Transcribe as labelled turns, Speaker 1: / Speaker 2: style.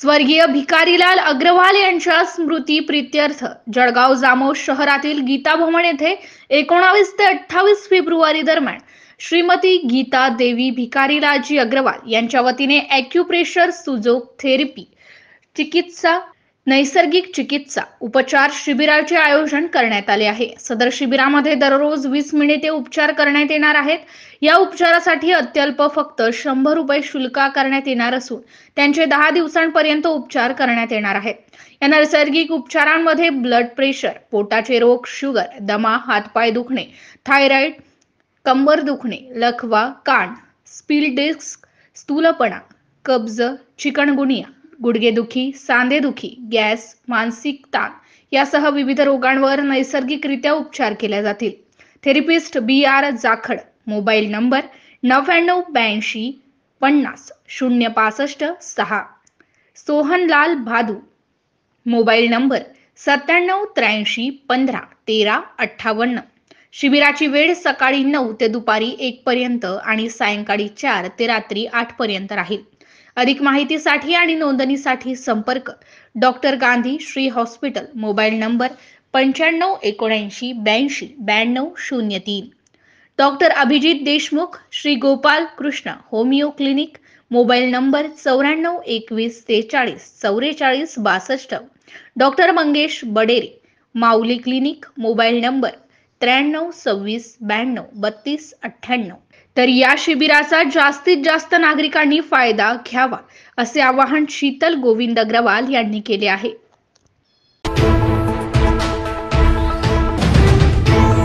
Speaker 1: स्वर्गीय भिकारीलाल अग्रवाल यांच्या स्मृती प्रित्यर्थ जळगाव जामोद शहरातील गीता भवन येथे 19 ते 28 फेब्रुवारी दरम्यान श्रीमती गीता देवी भिकारीलालजी अग्रवाल यांच्या वतीने ॲक्युप्रेशर सुजोग थेरपी चिकित्सा नैसर्गिक चिकित्सा उपचार शिबिराचे आयोजन करण्यात आले आहे। सदर शिबिरामध्ये दररोज 20 मिनिटे उपचार करण्यात येणार आहेत। या उपचारासाठी अत्यल्प फक्त 100 रुपये शुल्क आकारण्यात येणार असून त्यांचे 10 दिवसांपर्यंत उपचार करण्यात येणार आहेत। या नैसर्गिक उपचारांमध्ये ब्लड प्रेशर, पोटाचे रोग, शुगर, दमा, हातपाय दुखणे, थायरॉइड, कंबर दुखणे, लकवा, कान, स्पील डिस्क, स्थूलपणा, कब्ज, चिकनगुनिया, गुडघेदुखी, सांधेदुखी, गॅस, मानसिक ताण यासह विविध रोगांवर नैसर्गिकरित्या उपचार केले जातील। Therapist BR Jakhar, mobile number 9982 50 065 6, Sohanlal Bhadu, mobile number 9783 15 13 58। शिबिराची वेळ सकाळी 9 ते दुपारी 1 पर्यंत आणि सायंकाळी 4 ते रात्री 8 पर्यंत राहील। अधिक माहितीसाठी आणि नोंदणीसाठी संपर्क doctor Gandhi Shri hospital, mobile number 95 79 82 92 03। Doctor Abhijit Deshmukh, Shri Gopal Krishna homeo clinic, mobile number 94 21 43 44 62। Doctor Mangesh Badere, Mauli clinic, mobile number 93 26 92 32 98। तर या शिबिराचा जास्तीत जास्त नागरिकांनी फायदा घ्यावा असे आवाहन शीतल गोविंद अग्रवाल यांनी केले आहे।